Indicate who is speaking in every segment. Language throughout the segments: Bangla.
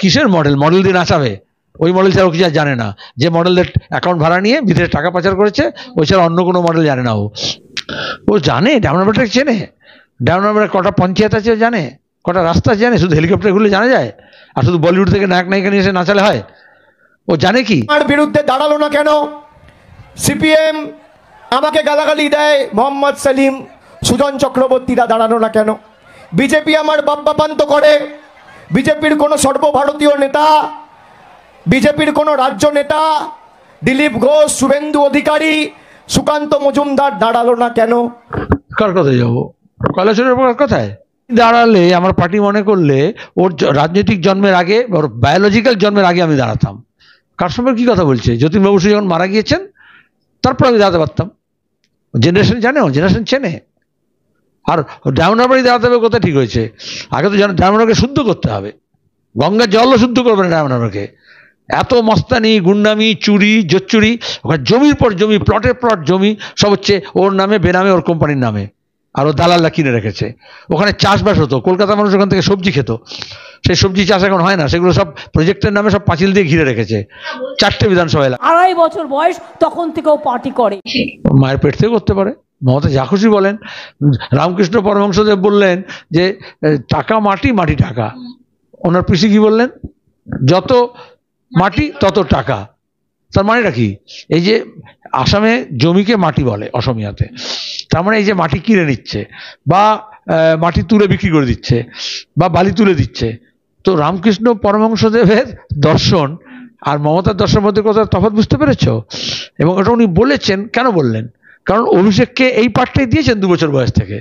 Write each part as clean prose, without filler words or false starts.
Speaker 1: কিসের মডেল? মডেল দিয়ে নাচাবে? ওই মডেল ছাড়া ও কিছু আর জানে না। যে মডেলের অ্যাকাউন্ট ভাড়া নিয়ে বিদেশে টাকা পাচার করেছে, ওই ছাড়া অন্য কোনো মডেল জানে না। ও জানে ডায়মন্ড চেনে, ডায়মন্ড কটা পঞ্চায়েত আছে জানে, কটা রাস্তা জানে, শুধু হেলিকপ্টার ঘুরলে জানা যায়? আর শুধু বলিউড থেকে নায়ক নায়িকা নিয়ে এসে নাচালে হয়? ও জানে কি?
Speaker 2: আমার বিরুদ্ধে দাঁড়ালো না কেন? সিপিএম আমাকে গালাগালি দেয়, মোহাম্মদ সেলিম, সুজন চক্রবর্তীরা দাঁড়ানো না কেন? বিজেপি আমার বাপ্পাপান্ত করে, বিজেপির কোনো সর্বভারতীয় নেতা, বিজেপির কোনো রাজ্য নেতা, দিলীপ ঘোষ, শুভেন্দু অধিকারী, সুকান্ত মজুমদার দাঁড়ালো না কেন?
Speaker 1: কার কথায় যাবো? কৈলাসের কথায় দাঁড়ালে আমার পার্টি মনে করলে ওর রাজনৈতিক জন্মের আগে, ওর বায়োলজিক্যাল জন্মের আগে আমি দাঁড়াতাম। কার সঙ্গে কি কথা বলছে? যতীনবাবু যখন মারা গিয়েছেন তারপর আমি দাঁড়াতে পারতাম। জেনারেশন জানে, ও জেনারেশন চেনে। আর ডায়মন্ডবাড়ি দাঁড়াতে হবে কোথায়? ঠিক হয়েছে, আগে তো ডায়মন্ডকে শুদ্ধ করতে হবে। গঙ্গার জলও শুদ্ধ করবে না ডায়মন্ডকে। এত মস্তানি, গুন্ডামি, চুরি, জোচ্চুরি, ওখানে জমির পর জমি, প্লটের প্লট জমি সব হচ্ছে ওর নামে, বেনামে, ওর কোম্পানির নামে। আর ও দালালরা কিনে রেখেছে। ওখানে চাষবাস হতো, কলকাতা মানুষ ওখান থেকে সবজি খেত, সেই সবজি চাষ এখন হয় না। সেগুলো সব প্রজেক্টের নামে সব পাঁচিল দিয়ে ঘিরে রেখেছে। 4টে বিধানসভা এলাকা।
Speaker 3: 2.5 বছর বয়স, তখন থেকেও পার্টি করে।
Speaker 1: মায়ের পেট থেকে করতে পারে। মমতা যা খুশি বলেন। রামকৃষ্ণ পরমহংসদেব বললেন যে টাকা মাটি, মাটি টাকা। ওনার পিসি কি বললেন? যত মাটি তত টাকা। তার মানেটা কি? এই যে আসামে জমিকে মাটি বলে অসমিয়াতে, তার মানে এই যে মাটি কিনে নিচ্ছে বা মাটি তুলে বিক্রি করে দিচ্ছে বা বালি তুলে দিচ্ছে। তো রামকৃষ্ণ পরমহংসদেবের দর্শন আর মমতার দর্শনের মধ্যে কথা তফাৎ বুঝতে পেরেছ? এবং এটা উনি বলেছেন। কেন বললেন? কারণ অভিষেককে এই পাঠটাই দিয়েছেন 2 বছর বয়স থেকে,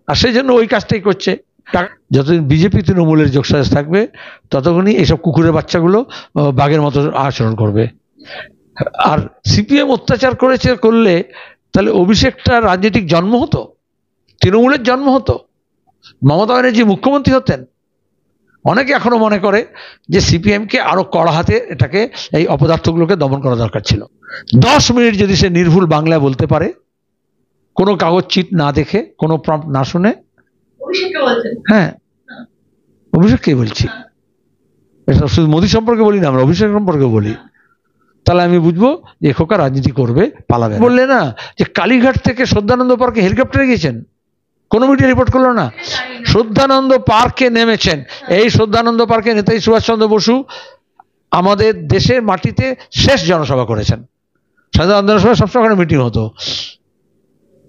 Speaker 1: আর সেই জন্য ওই কাজটাই করছে। যতদিন বিজেপি তৃণমূলের যোগসাজ থাকবে ততক্ষণই এইসব কুকুরের বাচ্চাগুলো বাঘের মতো আচরণ করবে। আর সিপিএম অত্যাচার করলে তাহলে অভিষেকটা রাজনৈতিক জন্ম হতো, তৃণমূলের জন্ম হতো, মমতা ব্যানার্জি মুখ্যমন্ত্রী হতেন। অনেকে এখনো মনে করে যে সিপিএমকে আরো কড়া হাতে এটাকে, এই অপদার্থগুলোকে দমন করা দরকার ছিল। 10 মিনিট যদি সে নির্ভুল বাংলায় বলতে পারে, কোনো কাগজ চিট না দেখে, কোনো প্রম্পট না শুনে। হ্যাঁ, অভিষেককেই বলছি। এটা শুধু মোদী সম্পর্কে বলি না, আমরা অভিষেক সম্পর্কে বলি। তাহলে আমি বুঝবো যে খোকা রাজনীতি করবে, পালাবে। বললে না যে কালীঘাট থেকে শ্রদ্ধানন্দ পার্কে হেলিকপ্টারে গিয়েছেন, কোনো মিডিয়া রিপোর্ট করলো না। শ্রদ্ধানন্দ পার্কে নেমেছেন। এই শ্রদ্ধানন্দ পার্কে নেতাজি সুভাষচন্দ্র বসু আমাদের দেশের মাটিতে শেষ জনসভা করেছেন। স্বাধীনতা আন্দোলনের সময় সবসময় মিটিং হতো।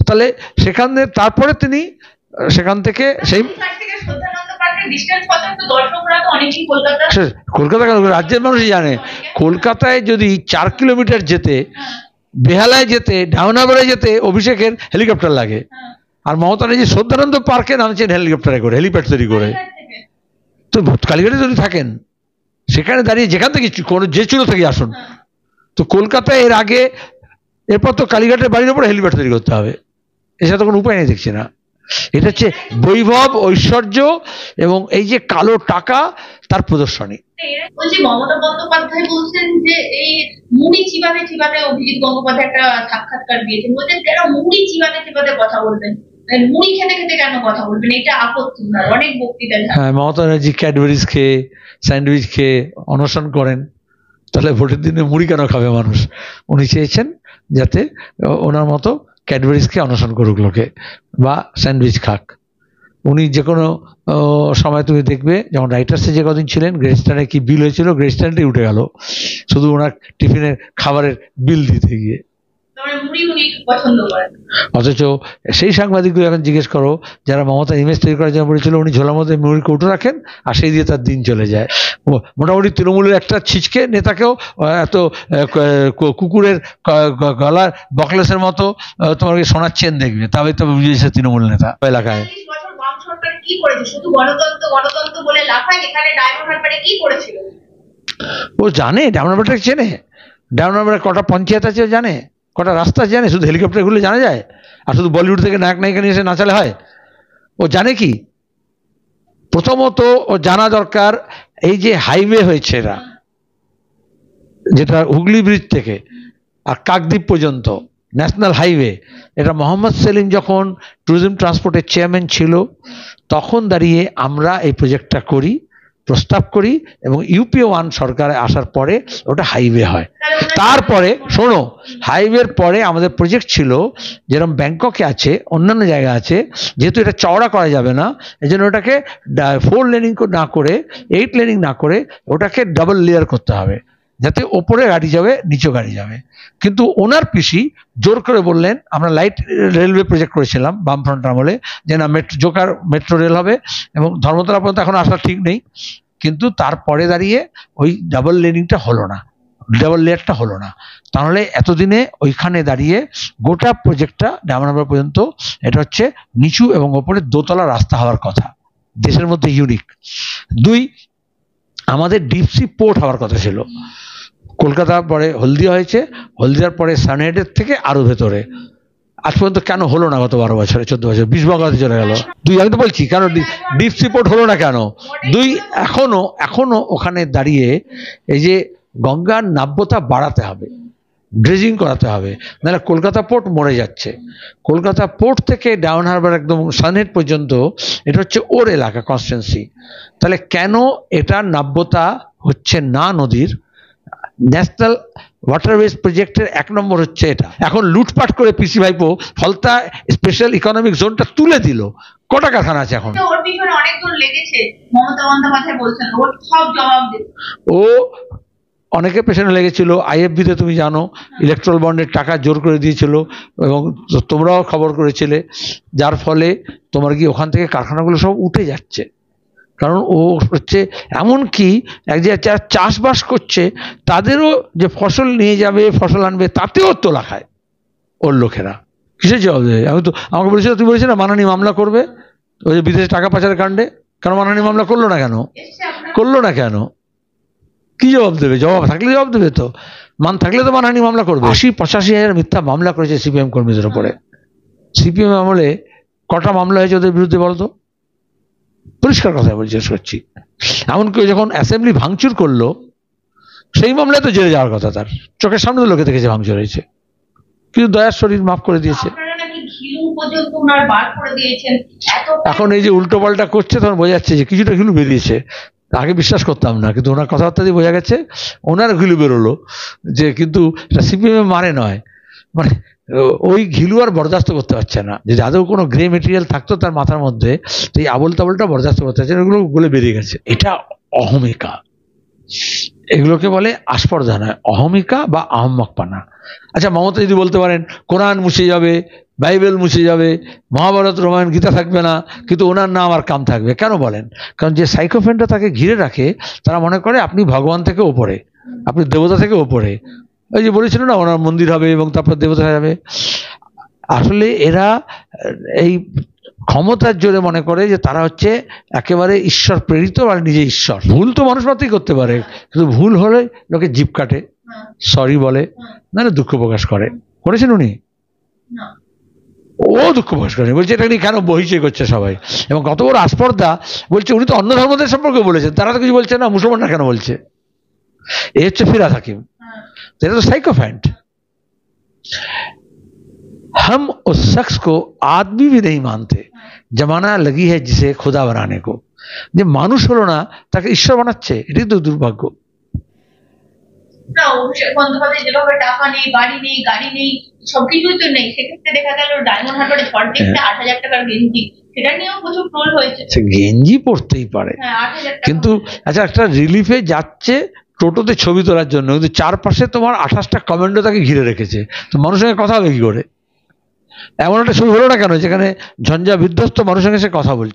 Speaker 1: তাহলে সেখানে তারপরে তিনি সেখান থেকে সেই কলকাতা, রাজ্যের মানুষই জানে। কলকাতায় যদি 4 কিলোমিটার যেতে, বেহালায় যেতে, ডায়মন্ডবাড়ি যেতে অভিষেকের হেলিকপ্টার লাগে। আর মমতা ব্যানার্জি শ্রদ্ধানন্দ পার্কে নামছেন হেলিকপ্টারে করে, হেলিপ্যাড তৈরি করে। তো কালীঘাটে যদি থাকেন, সেখানে দাঁড়িয়ে যেখান থেকে যে চুলো থেকে আসুন। তো কলকাতায় এর আগে, এরপর তো কালীঘাটের বাড়ির উপরে হেলিপ্যাড তৈরি করতে হবে। এছাড়া তো কোনো উপায় নেই, দেখছি না। এটা হচ্ছে বৈভব, ঐশ্বর্য এবং এই যে কালো টাকা, তার প্রদর্শনী।
Speaker 4: মমতা বন্দ্যোপাধ্যায় বলছেন যে এই মুড়ি চিবাতে চিবাতে অভিজিৎ গঙ্গোপাধ্যায় একটা সাক্ষাৎকার দিয়েছেন, বলছেন কেন মুড়ি চিবাতে চিবাতে কথা বলবেন, মুড়ি খেতে খেতে কেন কথা বলবেন, এটা আপত্তি। অনেক বক্তৃতা।
Speaker 1: হ্যাঁ, মমতা ব্যানার্জি ক্যাডবেরিজ খেয়ে, স্যান্ডউইচ খেয়ে অনশন করেন, তাহলে ভোটের দিনে মুড়ি কেন খাবে মানুষ? উনি চেয়েছেন যাতে ওনার মতো ক্যাডবেরিজ খেয়ে অনশন করুক লোকে, বা স্যান্ডউইচ খাক। উনি যে কোনো সময় তুমি দেখবে, যেমন রাইটার্সে যে কদিন ছিলেন, গ্রেট স্ট্যান্ডে কি বিল হয়েছিল, গ্রেট স্ট্যান্ডে উঠে গেল শুধু ওনার টিফিনের খাবারের বিল দিতে গিয়ে। অথচ সেই সাংবাদিকগুলো এখন জিজ্ঞেস করো যারা মমতা ইমেজ তৈরি করার জন্য বলেছিল, উনি ঝোলার মধ্যে মুড়ি কৌটো রাখেন আর সেই দিয়ে তার দিন চলে যায়। মোটামুটি তৃণমূলের একটা ছিচকে নেতাকেও এত কুকুরের গলার বকলেসের মতো তোমাকে শোনাচ্ছেন দেখবে, তবে তো বুঝেছে তৃণমূল নেতা এলাকায়। ও জানে ডায়মন্ডবাড়ি চেনে, ডায়মন্ডবাড়ি কটা পঞ্চায়েত আছে জানে, কটা রাস্তা জানে, শুধু হেলিকপ্টার ঘুরলে জানা যায়? আর শুধু বলিউড থেকে নায়ক নায়িকা নিয়ে এসে নাচালে হয়? ও জানে কি? প্রথমত ও জানা দরকার এই যে হাইওয়ে হয়েছে এরা, যেটা হুগলি ব্রিজ থেকে আর কাকদ্বীপ পর্যন্ত ন্যাশনাল হাইওয়ে, এটা মোহাম্মদ সেলিম যখন ট্যুরিজম ট্রান্সপোর্টের চেয়ারম্যান ছিল তখন দাঁড়িয়ে আমরা এই প্রজেক্টটা করি। প্রস্তাব করি এবং ইউপিএ 1 সরকারে আসার পরে ওটা হাইওয়ে হয়। তারপরে শোনো, হাইওয়ের পরে আমাদের প্রজেক্ট ছিল যেরকম ব্যাংককে আছে, অন্যান্য জায়গা আছে, যেহেতু এটা চওড়া করা যাবে না, এই জন্য ওটাকে 4 লেনিং না করে 8 লেনিং না করে ওটাকে ডাবল লেয়ার করতে হবে, যাতে ওপরে গাড়ি যাবে নিচে গাড়ি যাবে। কিন্তু ওনার পিসি জোর করে বললেন, আমরা লাইট রেলওয়ে প্রজেক্ট করেছিলাম বামফ্রন্ট আমলে, যে না জোকার মেট্রো রেল হবে, এবং ধর্মতলা পর্যন্ত এখন আসা ঠিক নেই, কিন্তু তারপরে দাঁড়িয়ে ওই ডাবল লেনিংটা হলো না, ডাবল লেয়ারটা হলো না। তাহলে এতদিনে ওইখানে দাঁড়িয়ে গোটা প্রজেক্টটা ডায়মন্ড পর্যন্ত এটা হচ্ছে নিচু এবং ওপরে দোতলা রাস্তা হওয়ার কথা, দেশের মধ্যে ইউনিক। 2, আমাদের ডিপসি পোর্ট হওয়ার কথা ছিল। কলকাতা পরে হলদিয়া হয়েছে, হলদিয়ার পরে সানহেডের থেকে আরো ভেতরে। আজ পর্যন্ত কেন হলো না? গত 12 বছরে 14 বছর 20 বছর চলে গেল। 2, আমি তো বলছি কেন ডিপসি পোর্ট হলো না কেন? 2, এখনো ওখানে দাঁড়িয়ে এই যে গঙ্গার নাব্যতা বাড়াতে হবে, ড্রেজিং করাতে হবে, নাহলে কলকাতা পোর্ট মরে যাচ্ছে। কলকাতা পোর্ট থেকে ডাউন হারবার একদম সানহেড পর্যন্ত এটা হচ্ছে ওর এলাকা, কনস্টিটুয়েন্সি। তাহলে কেন এটা নাব্যতা হচ্ছে না নদীর? ন্যাশনাল ওয়াটারওয়েজ প্রজেক্টের 1 নম্বর হচ্ছে এটা। এখন লুটপাট করে পিসি ভাইপো ফলতা স্পেশাল ইকোনমিক জোনটা তুলে দিল। কটা কারখানা আছে এখন?
Speaker 4: ওর পিছনে অনেকজন লেগেছে, মমতা বন্দ্যোপাধ্যায় বলছেন ওর সব জবাব দেবে।
Speaker 1: ও অনেকে পেছনে লেগেছিল, আইএফবিতে তুমি জানো ইলেকট্রাল বন্ডের টাকা জোর করে দিয়েছিল এবং তোমরাও খবর করেছিলে, যার ফলে তোমার কি ওখান থেকে কারখানাগুলো সব উঠে যাচ্ছে। কারণ ও হচ্ছে এমনকি এক যে যারা চাষবাস করছে তাদেরও যে ফসল নিয়ে যাবে, ফসল আনবে, তাতেও তোলা খায় ওর লোকেরা। কিসের জবাব দেবে? আমি তো আমাকে বলেছিল, তুমি বলেছিলে না মানহানি মামলা করবে ওই যে বিদেশে টাকা পাচারের কাণ্ডে, কেন মানহানি মামলা করলো না কেন? কি জবাব দেবে? জবাব থাকলে জবাব দেবে তো, মান থাকলে তো মানহানি মামলা করবে। 80-85 হাজার মিথ্যা মামলা করেছে সিপিএম কর্মীদের উপরে। সিপিএম আমলে কটা মামলা হয়েছে ওদের বিরুদ্ধে বলতো? পরিষ্কার কথা জিজ্ঞেস করছি। এমনকি যখন অ্যাসেম্বলি ভাঙচুর করলো সেই মামলায় তো জেলে যাওয়ার কথা, তার চোখের সামনে তো লোকে দেখেছে ভাঙচুর হয়েছে, কিন্তু দয়ার শরীর মাফ করে দিয়েছে। এখন এই যে উল্টো পাল্টা করছে তখন বোঝা যাচ্ছে যে কিছুটা ঘিলু বেরিয়েছে। আগে বিশ্বাস করতাম না, কিন্তু ওনার কথাবার্তা দিয়ে বোঝা গেছে ওনার ঘিলু বেরোলো, যে কিন্তু সিপিএম মারে নয়, মানে ওই ঘিলু আর বরদাস্ত করতে পারছে না, যে যাদের কোনো গ্রে মেটেরিয়াল থাকতো তার মাথার মধ্যে, এই আবল তাবলটা বরদাস্ত করতে পারছে না, এগুলো গলে বেরিয়ে গেছে। এটা অহমিকা, এগুলোকে বলে আস্পর্ধা নয়, অহমিকা বা আহম্মকপানা। আচ্ছা, মমতা যদি বলতে পারেন কোরআন মুছে যাবে, বাইবেল মুছে যাবে, মহাভারত রামায়ণ গীতা থাকবে না, কিন্তু ওনার নাম আর কাম থাকবে, কেন বলেন? কারণ যে সাইকোফ্রেনটা তাকে ঘিরে রাখে তারা মনে করে আপনি ভগবান থেকে ওপরে, আপনি দেবতা থেকে ওপরে। ওই যে বলেছিল না ওনার মন্দির হবে এবং তারপর দেবতা যাবে। আসলে এরা এই ক্ষমতার জোরে মনে করে যে তারা হচ্ছে একেবারে ঈশ্বর প্রেরিত আর নিজে ঈশ্বর। ভুল তো মানুষ মাত্রই করতে পারে, কিন্তু ভুল হলে লোকে জিভ কাটে, সরি বলে, নাহলে দুঃখ প্রকাশ করে। করেছেন উনি? ও দুঃখ প্রকাশ করেন, বলছে এটা নিয়ে কেন বহিষ্কার করছে সবাই, এবং কত বড় আস্পর্ধা। বলছে উনি তো অন্য ধর্মদের সম্পর্কে বলেছেন, তারা তো কিছু বলছে না, মুসলমানরা কেন বলছে? এ হচ্ছে ফিরাদ হাকিম, এটা তো সাইকোফ্যান্ট। हम उस शख्स को आदमी भी नहीं मानते जमाना लगी है जिसे खुदा बनाने को। যে মানুষ হলো না তাকে ঈশ্বর বানাচ্ছে, এটাই তো দুর্ভাগ্য।
Speaker 4: না, অভিষেক বন্দ্যোপাধ্যায় যেভাবে টাকা নেই, বাড়ি নেই, গাড়ি নেই, সবকিছুই তো নেই, সেক্ষেত্রে দেখা গেল ডায়মন্ড হারবারে ঝড় দেখতে 8,000 টাকার গেঞ্জি, সেটা নিয়েও প্রচুর ট্রোল হয়েছে।
Speaker 1: গেঞ্জি পড়তেই পারে, কিন্তু আচ্ছা একটা রিলিফে যাচ্ছে টোটোতে ছবি তোলার জন্য, কিন্তু চারপাশে তোমার 28টা কমেন্টও তাকে ঘিরে রেখেছে, তো মানুষের সঙ্গে কথা হবে কি করে? এমন একটা ছবি হলো না কেন যেখানে ঝঞ্ঝা বিধ্বস্ত মানুষের সঙ্গে সে কথা বলছে?